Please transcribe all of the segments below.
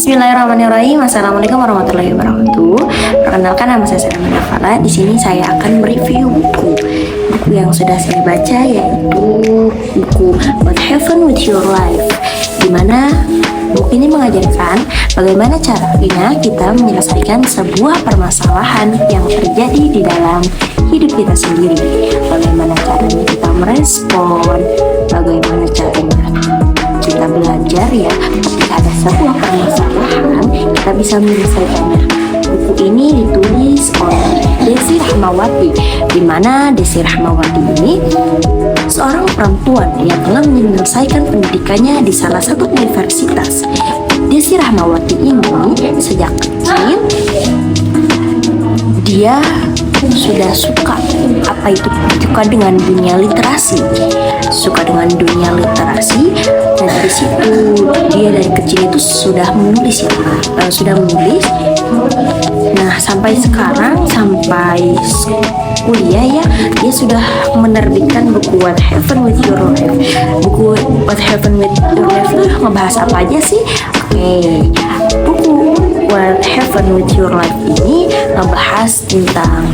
Bismillahirrahmanirrahim. Assalamualaikum warahmatullahi wabarakatuh. Perkenalkan, nama saya Sarah Fala. Di sini saya akan mereview buku yang sudah saya baca, yaitu buku What Happened with Your Life, dimana buku ini mengajarkan bagaimana caranya kita menyelesaikan sebuah permasalahan yang terjadi di dalam hidup kita sendiri. Bagaimana caranya kita merespon, bagaimana caranya kita belajar ya ketika ada sebuah permasalahan kita bisa menyelesaikannya. Buku ini ditulis oleh Desi Rahmawati, di mana Desi Rahmawati ini seorang perempuan yang telah menyelesaikan pendidikannya di salah satu universitas. Desi Rahmawati ini sejak kecil dia sudah suka dengan dunia literasi, dan di situ dia dari kecil itu sudah menulis. Nah, sampai sekarang, sampai kuliah ya, dia sudah menerbitkan buku What Happened with Your Life. Buku What Happened with Your Life itu ngebahas apa aja sih? Buku What Happened with Your Life ini ngebahas tentang,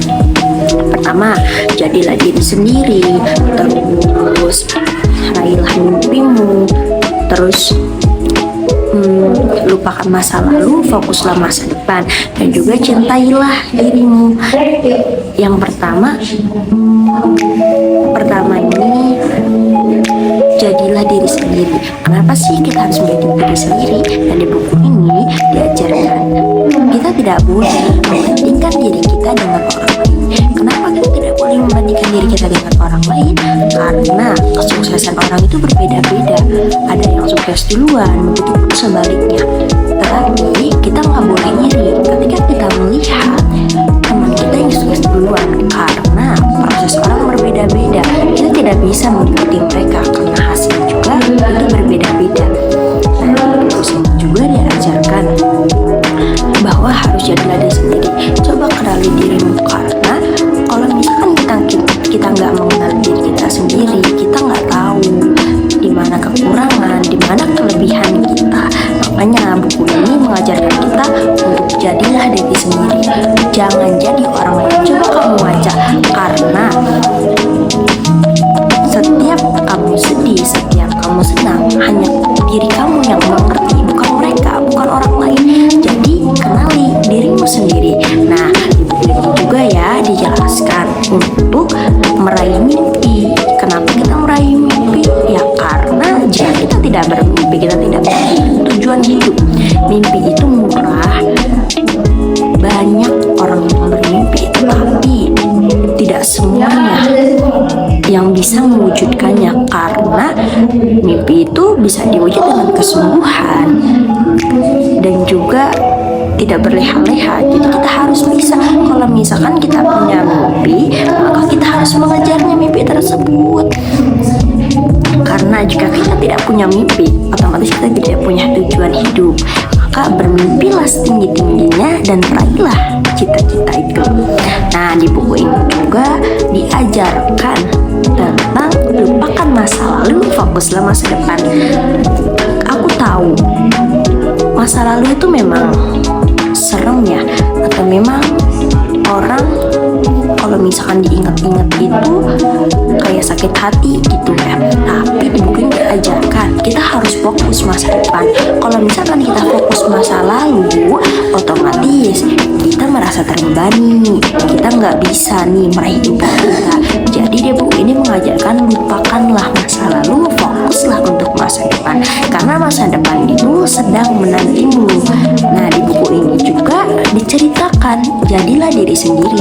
pertama, jadilah diri sendiri, terus raihlah mimpimu, terus lupakan masa lalu, fokuslah masa depan, dan juga cintailah dirimu. Yang pertama ini jadilah diri sendiri. Kenapa sih kita harus menjadi diri sendiri? Dan di buku ini diajarkan kita tidak boleh membandingkan diri kita dengan orang lain. Kenapa kita tidak boleh membandingkan diri kita dengan orang lain? Karena kesuksesan orang itu berbeda-beda. Ada yang sukses duluan, begitu sebaliknya. Tetapi kita nggak boleh iri ketika kita melihat teman kita yang sukses duluan, karena proses orang berbeda-beda. Kita tidak bisa mengikuti mereka karena hasil juga itu berbeda-beda. Nah, terus juga diajarkan bahwa harus jadilah diri sendiri. Coba kenali dirimu, karena kalau misalkan kita nggak mengenal diri kita sendiri, kita nggak tahu di mana kekurangan, di mana kelebihan kita. Makanya buku ini mengajarkan kita untuk jadilah diri sendiri. Jangan jadi orang lain. Coba kamu baca, karena setiap kamu sedih, setiap kamu senang, hanya diri kamu yang mengerti, bukan mereka, bukan orang lain. Jadi kenali dirimu sendiri. Nah, di buku ini juga ya dijelaskan untuk meraih mimpi. Kenapa kita meraih mimpi? Ya karena jika kita tidak bermimpi, kita tidak punya tujuan hidup. Mimpi itu murah, banyak orang yang bermimpi, tetapi tidak semuanya yang bisa mewujudkannya, karena mimpi itu bisa diwujud dengan kesungguhan dan juga tidak berleha-leha. Jadi kita harus bisa, kalau misalkan kita punya mimpi, maka kita harus mengejarnya mimpi tersebut. Karena jika kita tidak punya mimpi, otomatis kita tidak punya tujuan hidup. Maka bermimpilah setinggi-tingginya dan raihlah cita-cita itu. Nah, di buku ini juga diajarkan tentang lupakan masa lalu, fokuslah masa depan. Aku tahu masa lalu itu memang serem ya, atau memang orang kalau misalkan diingat-ingat itu kayak sakit hati gitu ya. Tapi di buku ini diajarkan kita harus fokus masa depan. Kalau misalkan kita fokus masa lalu, otomatis kita merasa terbebani, kita nggak bisa nih meraih impian kita. Jadi di buku ini mengajarkan lupakanlah masa lalu, fokuslah untuk masa depan, karena masa depan itu sedang menantimu. Nah, di buku ini juga diceritakan jadilah diri sendiri,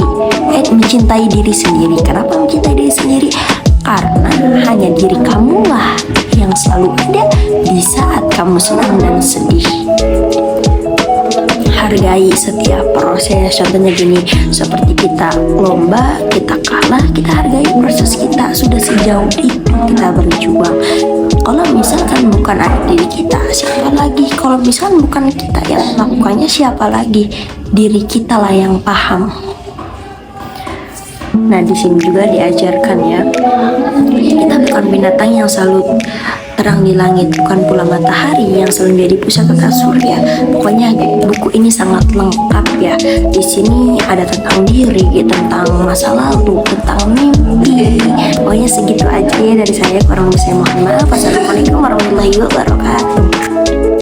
mencintai diri sendiri. Kenapa mencintai diri sendiri? Karena hanya diri kamulah yang selalu ada di saat kamu senang dan sedih. Hargai setiap proses. Contohnya gini, seperti kita lomba, kita kalah, kita hargai proses kita. Sudah sejauh itu kita berjuang. Kalau misalkan bukan ada diri kita, siapa lagi? Kalau misalkan bukan kita yang melakukannya, siapa lagi? Diri kita lah yang paham. Nah, di sini juga diajarkan ya, kita bukan binatang yang selalu terang di langit, bukan pula matahari yang selalu menjadi pusat tata surya. Pokoknya buku ini sangat lengkap ya. Di sini ada tentang diri, tentang masa lalu, tentang mimpi. Pokoknya segitu aja ya dari saya. Kurang lebih saya mohon maaf. Wassalamualaikum warahmatullahi wabarakatuh.